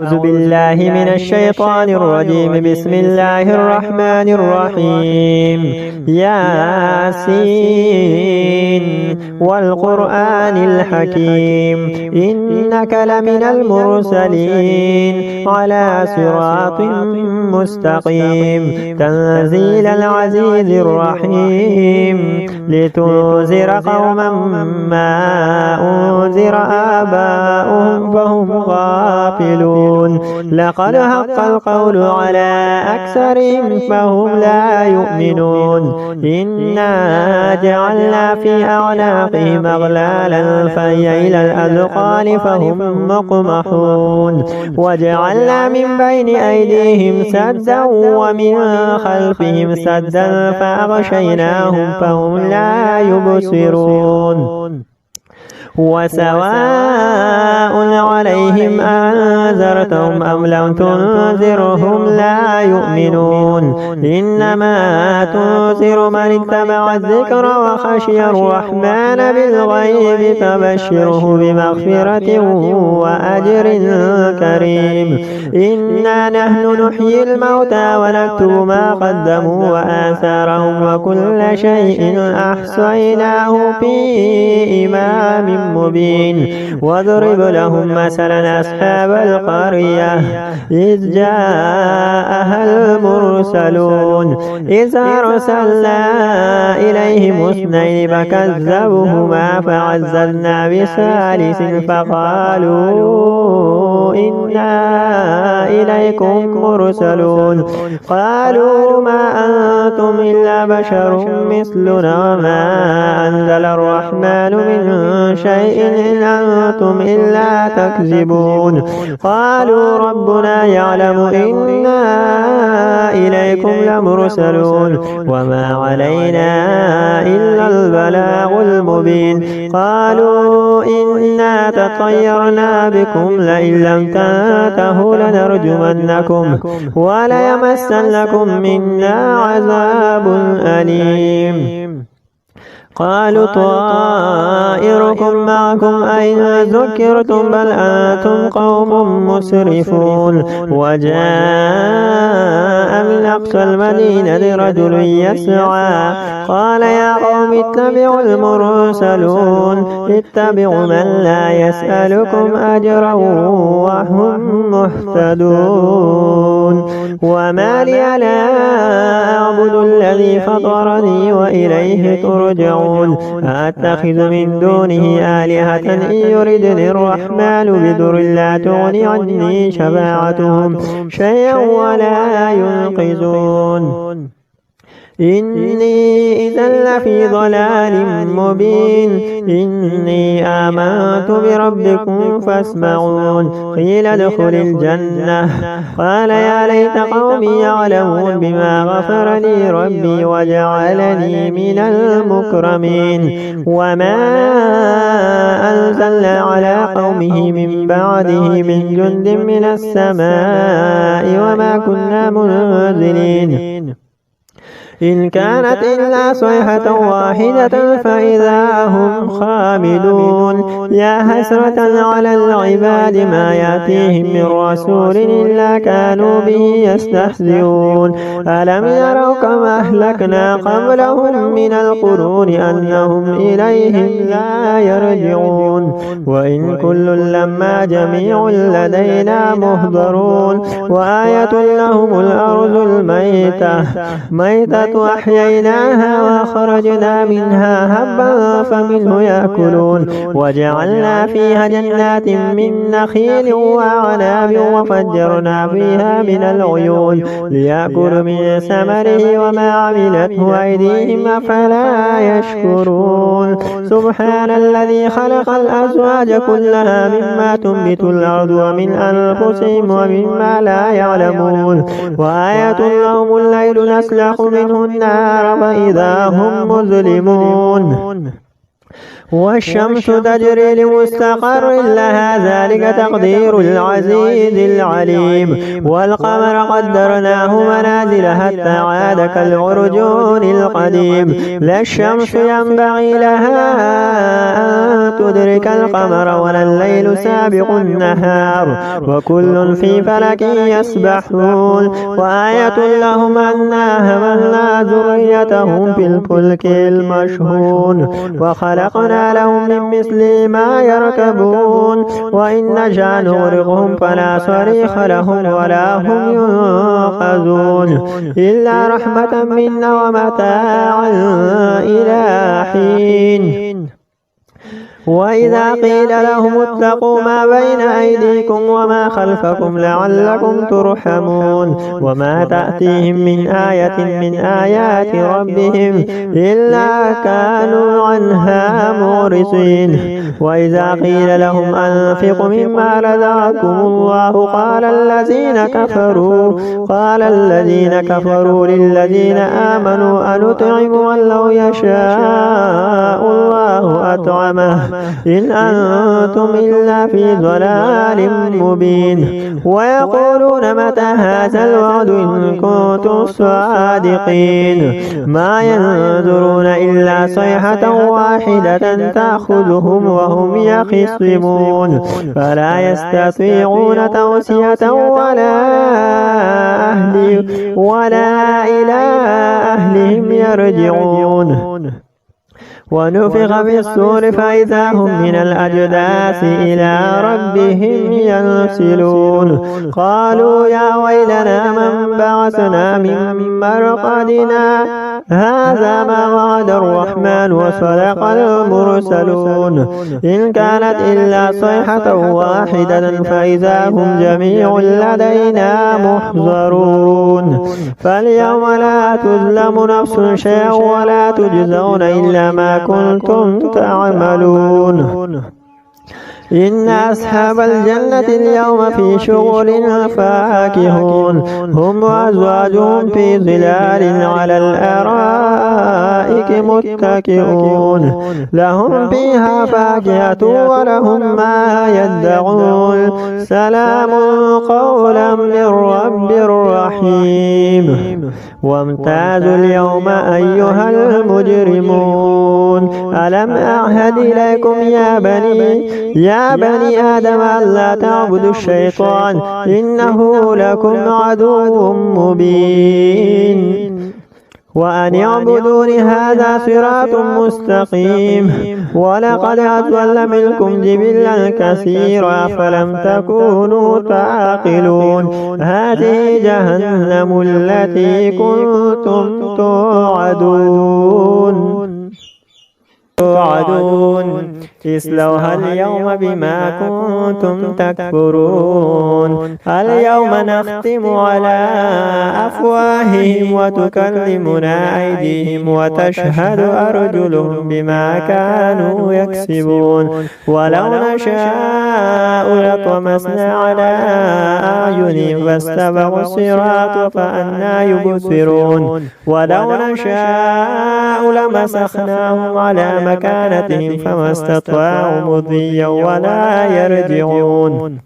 أعوذ بالله من الشيطان الرجيم. بسم الله الرحمن الرحيم. ياسين والقرآن الحكيم إنك لمن المرسلين على صراط مستقيم تنزيل العزيز الرحيم لتنذر قوما ما أنذر آباؤهم فهم غافلون. لقد حق القول على أكثرهم فهم لا يؤمنون. إنا جعلنا في أعناقهم أغلالا فهي إلى الأذقان فهم مقمحون. وجعلنا من بين أيديهم سدا ومن خلفهم سدا فأغشيناهم فهم لا يبصرون. وسواء عليهم أنذرتهم أم لم تنذرهم لا يؤمنون. إنما تنذر من اتبع الذكر وخشي الرحمن بالغيب فبشره بمغفرة وأجر كريم. إنا نحن نحيي الموتى ونكتب ما قدموا وآثارهم وكل شيء أحصيناه في إمام مبين. واضرب لهم مثلا أصحاب القرية إذ جاءها المرسلون إذ أرسلنا إليهم اثنين فكذبوهما فعززنا بثالث فقالوا إنا إليكم مرسلون. قالوا ما أنتم إلا بشر مثلنا وما أنزل الرحمن من شيء إن أنتم إلا تكذبون. قالوا ربنا يعلم إنا إليكم لمرسلون وما علينا إلا البلاغ المبين. قالوا إنا تطيرنا بكم لئن لم تنتهوا لنرجمنكم وليمسنكم منا عذاب أليم. قالوا طائركم معكم أين ذكرتم بل أنتم قوم مسرفون. وجاء من أقصى المدينة رجل يسعى قال يا قوم اتبعوا المرسلون اتبعوا من لا يسألكم أجرا وهم مهتدون. وما لي لا أعبد الذي فطرني وإليه ترجعون. أتخذ من دونه آلهة إن يردني الرحمن بضر لا تغني عني شفاعتهم شيئا ولا ينقذون. إني إذا لفي ضلال مبين. إني آمنت بربكم فاسمعون. قيل ادخل الجنة قال يا ليت قومي يعلمون بما غفر لي ربي وجعلني من المكرمين. وما أنزلنا على قومه من بعده من جند من السماء وما كنا منزلين إن كانت إلا صيحة واحدة فإذا هم خامدون. يا حسرة على العباد ما يأتيهم من رسول إلا كانوا به يستهزئون. ألم يروا كما أهلكنا قبلهم من القرون أنهم إليهم لا يرجعون. وإن كل لما جميع لدينا مهضرون. وآية لهم الأرض الميتة أحييناها وخرجنا منها هبا فمنه يأكلون. وجعلنا فيها جنات من نخيل وأعناب وفجرنا فيها من العيون ليأكلوا من ثمره وما عملته أيديهم أفلا يشكرون. سبحان الذي خلق الأزواج كلها مما تنبت الأرض ومن أنفسهم ومما لا يعلمون. وآية لهم الليل نسلخ منه النار فإذا هم مظلمون. والشمس تجري لمستقر لها ذلك تقدير العزيز العليم. والقمر قدرناه منازل حتى عاد كالعرجون القديم. لا الشمس ينبغي لها أن تدرك القمر ولا الليل سابق النهار وكل في فلك يسبحون. وآية لهم أنا حملنا ذريتهم في الفلك المشحون وخلقنا لهم من مثل ما يركبون وإن نشأ نغرقهم فلا صريخ لهم ولا هم ينقذون إلا رحمة منا ومتاعا إلى حين. وإذا قيل لهم اتقوا ما بين أيديكم وما خلفكم لعلكم ترحمون وما تأتيهم من آية من آيات ربهم إلا كانوا عنها معرضين. وإذا قيل لهم أنفقوا مما رزقكم الله قال الذين كفروا للذين آمنوا أنطعم من لو يشاء الله أطعمه إن أنتم إلا في ضلال مبين. ويقولون متى هذا الوعد إن كنتم صادقين. ما ينظرون إلا صيحة واحدة تأخذهم وهم يخصمون فلا يستطيعون توصية ولا إلى أهلهم يرجعون. ونفخ في الصور فإذا هم من الأجداث إلى ربهم ينسلون. قالوا يا ويلنا من بعثنا من مرقدنا هذا ما وعد الرحمن وصدق المرسلون إن كانت إلا صيحة واحدة فإذا هم جميع لدينا محضرون. فاليوم لا تظلم نفس شيئا ولا تجزون إلا ما كنتم تعملون. إن أصحاب الجنة اليوم في شغل فاكهون هم وأزواجهم في ظلال على الأرائك متكئون لهم فيها فاكهة ولهم ما يدعون سلام قولا من رب رحيم. وامتازوا اليوم أيها المجرمون ألم أعهد إليكم يا بني آدم ألا تعبدوا الشيطان إنه لكم عدو مبين وأن اعبدون هذا صراط مستقيم. ولقد أضل منكم جبلا كثيرا فلم تكونوا تعقلون هذه جهنم التي كنتم توعدون اصلوها اليوم بما كنتم تكفرون. اليوم نختم على أفواههم وتكلمنا أيديهم وتشهد أرجلهم بما كانوا يكسبون. ولو نشاء لطمسنا على أعينهم فاستبقوا الصراط فأنى يبصرون. ولو نشاء لمسخناهم على مكانتهم فما استطاعوا مضيا ولا يرجعون.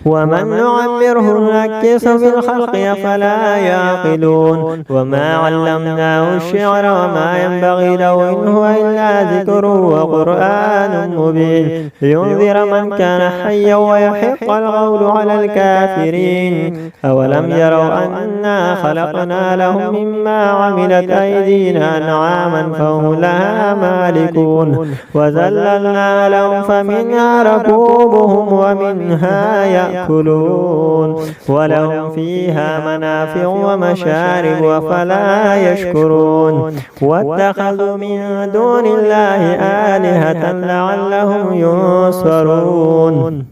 ومن نعمره نكسه في الخلق أفلا يعقلون. وما علمناه الشعر وما ينبغي له إن هو إلا ذكر وقرآن مبين لينذر من كان حيا ويحق القول على الكافرين. أولم يروا أنا خلقنا لهم مما عملت أيدينا أنعاما فهم لها مالكون وذللنا لهم فمنها ركوبهم ومنها يأكلون ولهم فيها منافع ومشارب أفلا يشكرون. واتخذوا من دون الله آلهة لعلهم ينصرون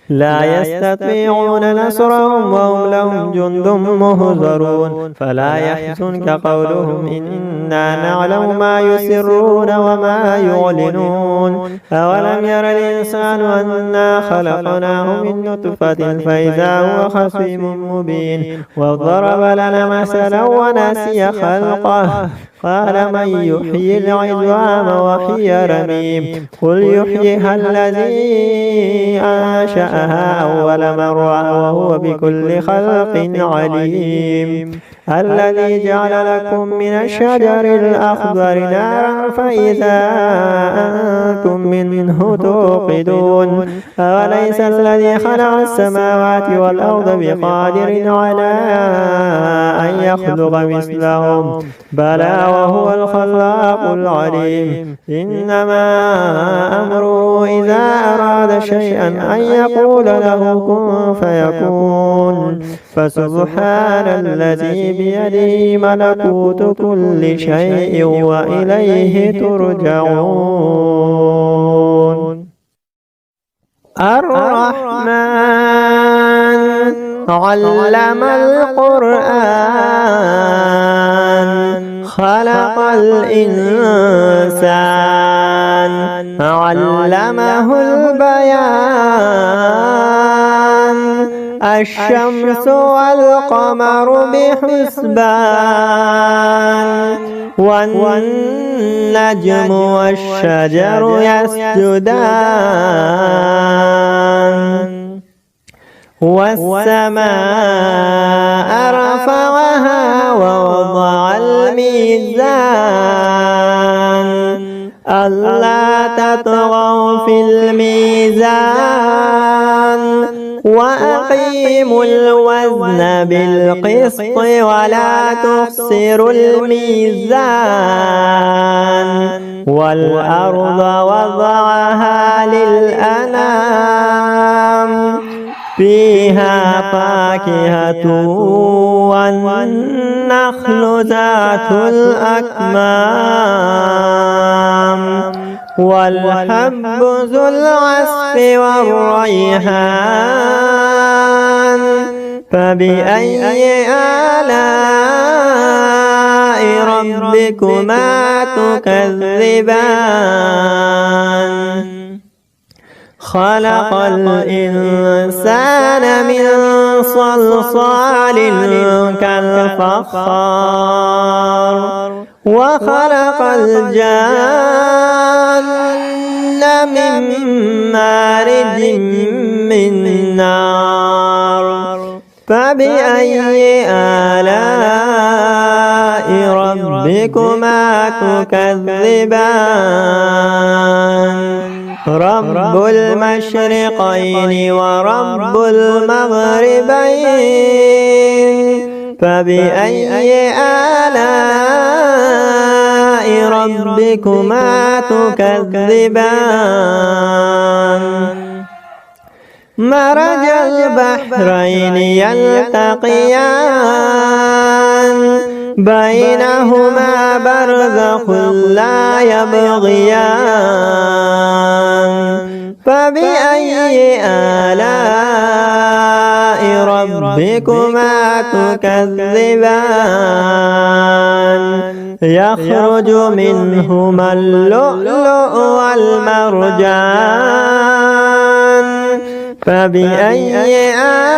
لا يستطيعون نصرهم وهم لهم جند مهزرون. فلا يحزنك قولهم إنا نعلم ما يسرون وما يعلنون. أولم ير الإنسان أنا خلقناه من نطفة فإذا هو خصيم مبين وضرب لنا مثلا ونسي خلقه قال من يحيي العظام وهي رميم قل يحييها الذي أنشأها أول مرة وهو بكل خلق عليم الذي جعل لكم من الشجر الأخضر نارا فإذا أنتم منه توقدون أوليس الذي خلق السماوات والأرض بقادر على أن يخلق مثلهم بلى وهو الخلاق العليم إنما أمره إذا أراد شيئا أن يقول له كن فيكون فسبحان الذي بيده ملكوت كل شيء وإليه ترجعون الرحمن علم القرآن خلق الإنسان علمه البيان الشمس والقمر بحسبان والنجم والشجر يسجدان والسماء رفعها ووضع الميزان ألا تطغوا في الميزان وأقيموا الوزن بالقسط ولا تخسروا الميزان والأرض وضعها للأنام فيها فاكهة والنخل ذات الأكمام والحب ذو العصف والريحان فبأي آلاء ربكما تكذبان خلق الإنسان من صلصال كالفخار وخلق الجان من مارج من نار فبأي آلاء ربكما تكذبان رب المشرقين ورب المغربين فبأي آلاء ربكما تكذبان مرج البحرين يلتقيان بينهما برزخ لا يبغيان فبأي آلاء ربكما تكذبان يخرج منهما اللؤلؤ والمرجان فبأي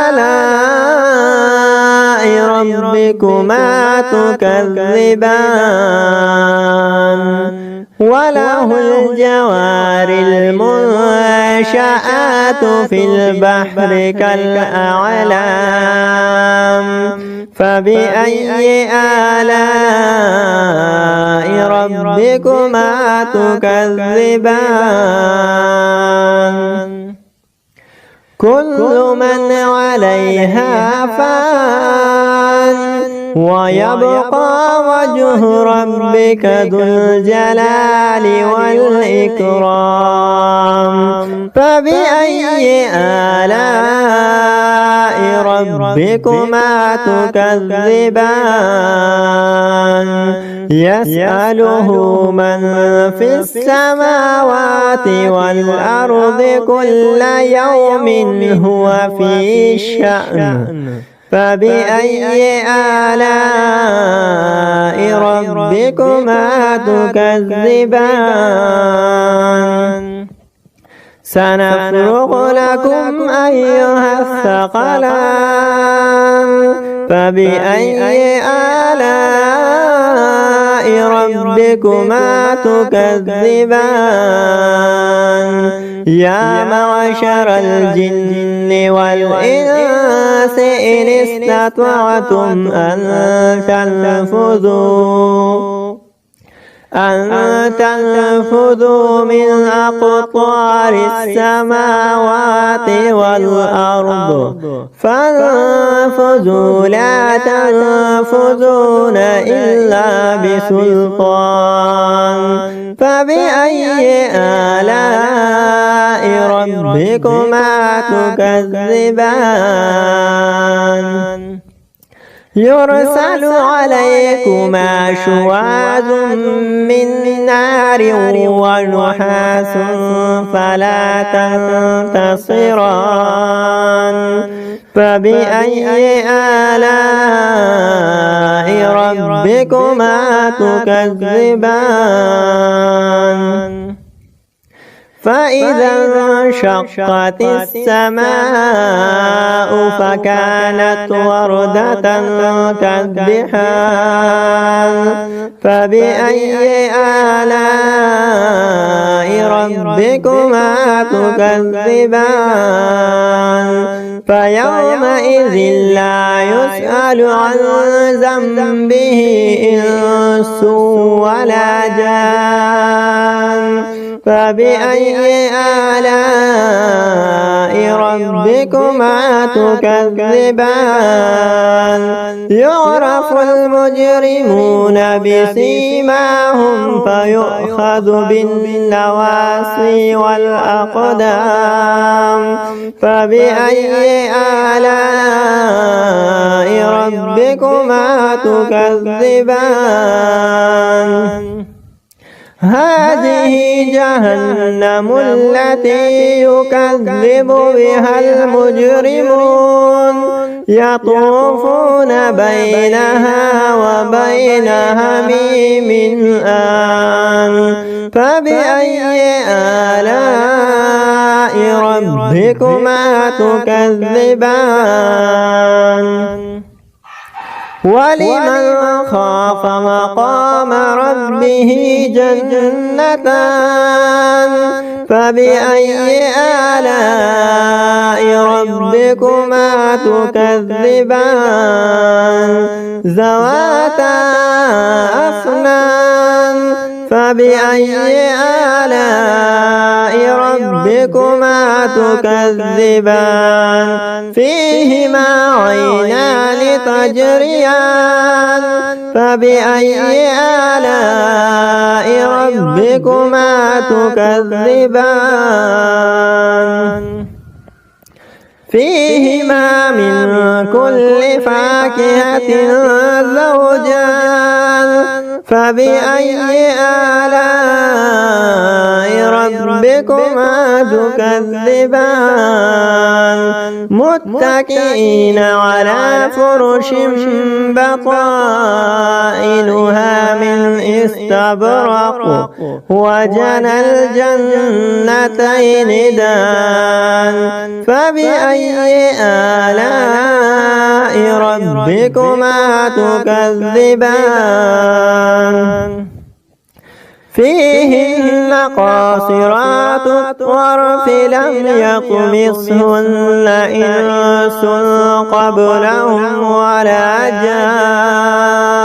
آلاء ربكما تكذبان وله الجوار المنشآت في البحر كالأعلام فبأي آلاء ربكما تكذبان كل من عليها فان ويبقى وجه ربك ذو الجلال والإكرام فبأي آلاء ربكما تكذبان يسأله من في السماوات والأرض كل يوم هو في شأن فبأي آلاء ربكما تكذبان سنفرغ لكم أيها الثقلان فبأي آلاء ربكما تكذبان يا معشر الجن والإنس إن استطعتم أن تنفذوا من أقطار السماوات والأرض فانفذوا لا تنفذون إلا بسلطان فبأي آلاء ربكما تكذبان يرسل عليكما شواظ من نار ونحاس فلا تنتصران فبأي آلاء ربكما تكذبان فإذا انشقت السماء فكانت وردة كالدحان فبأي آلاء ربكما تكذبان فيومئذ لا يسأل عن ذنبه إنس ولا جان فبأي آلاء ربكما تكذبان يعرف المجرمون بسيماهم فيؤخذ بالنواصي والأقدام فبأي آلاء ربكما تكذبان هذه جهنم التي يكذب بها المجرمون يطوفون بينها وبين حميم آن فبأي آلاء ربكما تكذبان ولمن خاف مقام ربه جنتان فبأي آلاء ربكما تكذبان ذواتا أفنان فبأي آلاء ربكما تكذبان فيهما عينان تجريان فبأي آلاء ربكما تكذبان فيهما من كل فاكهة زوجان فبأي آلاء ربكما تكذبان متكئين على فرش بطائنها من استبرق وجنى الجنتين دان فبأي آلاء ربكما تكذبان فيهن قاصرات الطرف لم يطمثهن إنس قبلهم ولا جان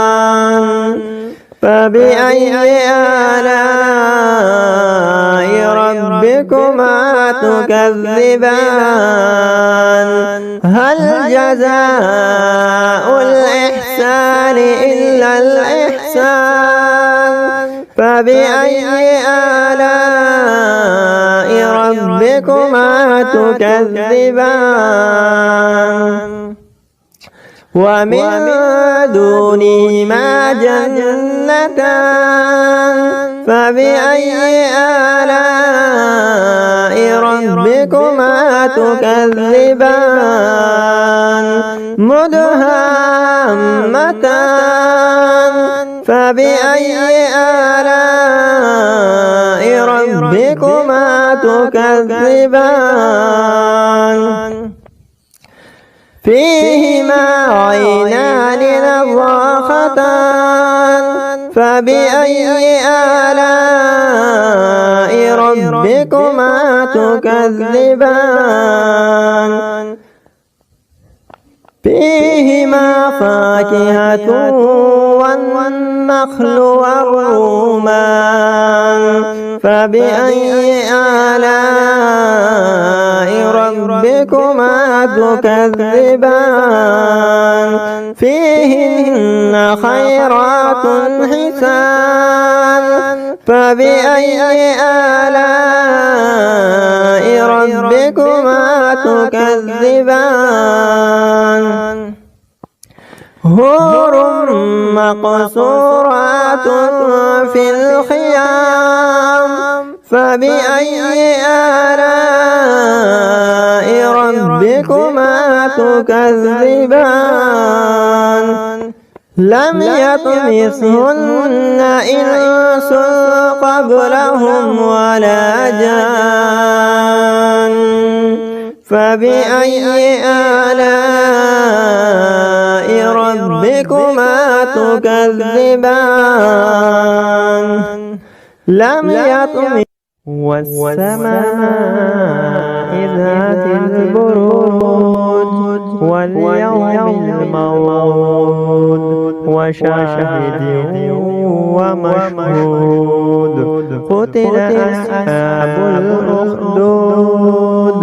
فبأي آلاء ربكما تكذبان هل جزاء الإحسان إلا الإحسان فبأي آلاء ربكما تكذبان ومن دونهما جنتان فبأي آلاء ربكما تكذبان مدهامتان فبأي آلاء ربكما تكذبان فيهما عينان نضاختان فبأي آلاء ربكما تكذبان فيهما فاكهة والنخل والرمان فبأي آلاء ربكما تكذبان فيهن خيرات حسان فبأي آلاء ربكما تكذبان حور مقصورات في الخيام فبأي آلاء ربكما تكذبان لم يطمثهن إنس قبلهم ولا جان فبأي آلاء ربكما تكذبان لم يطمث والسماء ذات البروج واليوم الموعود وشاهد ومشهود قتل أصحاب الأخدود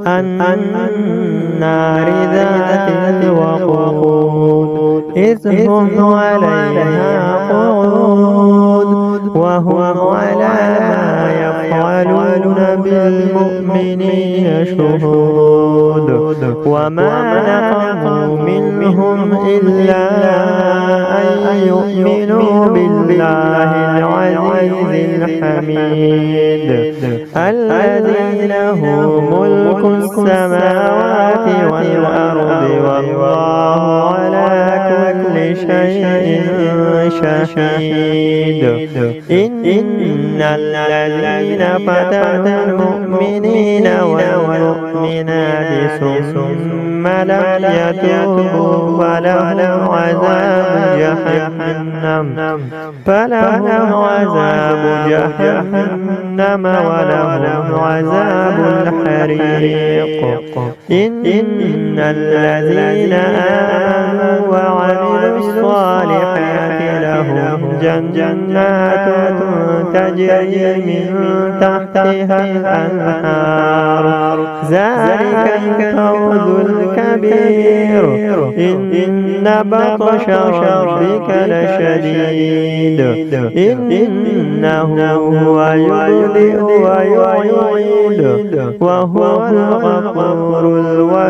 النار ذات الوقود إذ هم عليها قعود وهم على ما يفعلون بالمؤمنين شهود وما نقموا منهم إلا أن يؤمنوا بالله العزيز الحميد الذي له ملك السماوات والأرض والله على كل شيء شهيد إن الذين فتنوا المؤمنين والمؤمنات ثم لم يتوبوا فلهم عذاب جهنم ولهم عذاب الحريق إن الذين آمنوا وعملوا الصالحات لهم جنات تجري من تحتها الأنهار ذلك الفوز الكبير إن بطش ربك لشديد إنه هو يبدئ ويعيد وهو الغفور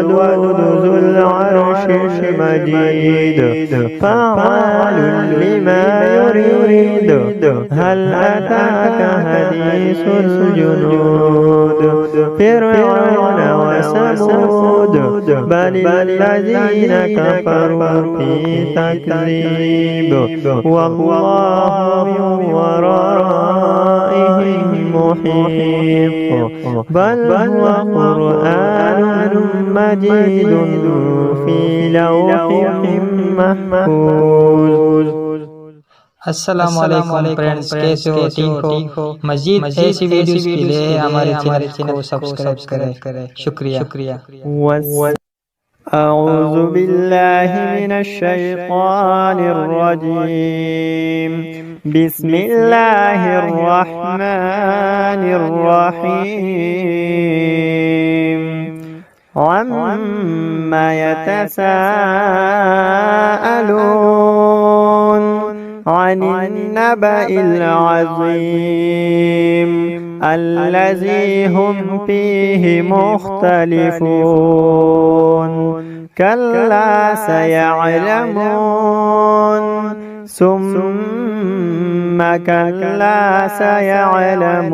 الودود ذو العرش المجيد فعال لما يريد هل أتاك حديث الجنود فرعون وثمود بل الذين كفروا في تكذيب والله من ورائهم محيط بل هو قرآن مجيد في لوح محفوظ अस्सलाम वालेकुम फ्रेंड्स, कैसे हो? ठीक हो? मजीद ऐसी वीडियोस के लिए हमारे चैनल को सब्सक्राइब करें। शुक्रिया। أعوذ بالله من الشيطان الرجيم بسم الله الرحمن الرحيم عما يتساءلون عن النبأ العظيم الذي هم فيه مختلفون كلا سيعلمون ثم كلا سيعلمون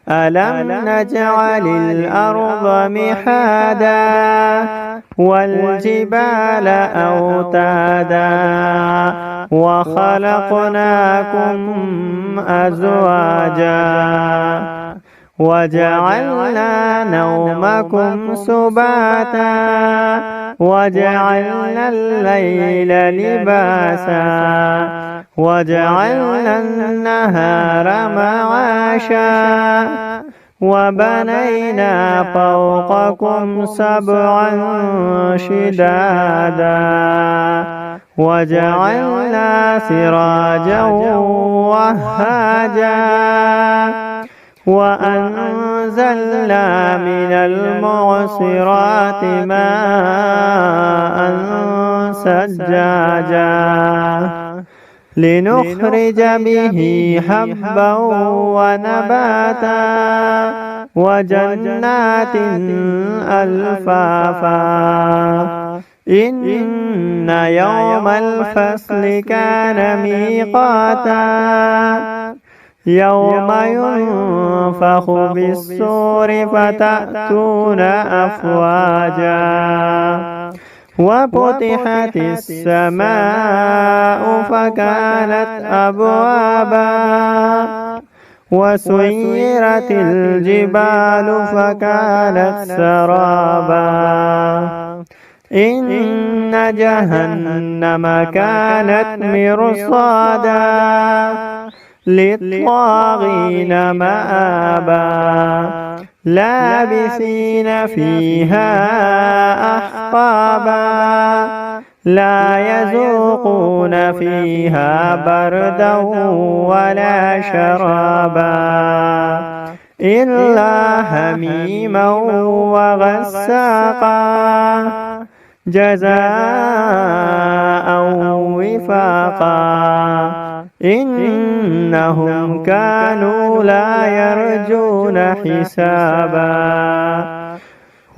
ألم نجعل الأرض مهادا والجبال أوتادا وخلقناكم أزواجا وجعلنا نومكم سباتا وجعلنا الليل لباسا وجعلنا النهار معاشا وبنينا فوقكم سبعا شدادا وجعلنا سراجا وهاجا وأنزلنا من المعصرات ماء ثجاجا لنخرج به حبا ونباتا وجنات ألفافا إن يوم الفصل كان ميقاتا يوم ينفخ بالصور فتأتون أفواجا وفتحت السماء فكانت أبوابا وسيرت الجبال فكانت سرابا إن جهنم كانت مرصادا للطاغين مآبا لابثين فيها أحقابا لا يذوقون فيها بردا ولا شرابا إلا حميما وغساقا جزاء وفاقا إنهم كانوا لا يرجون حسابا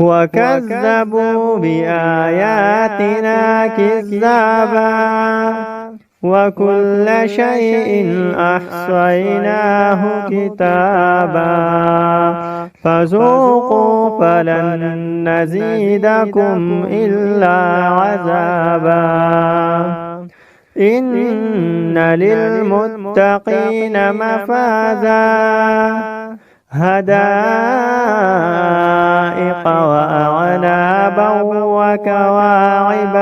وكذبوا بآياتنا كذابا وكل شيء أحصيناه كتابا فذوقوا فلن نزيدكم إلا عذابا إن للمتقين مفازا هدائق وأعنابا وكواعب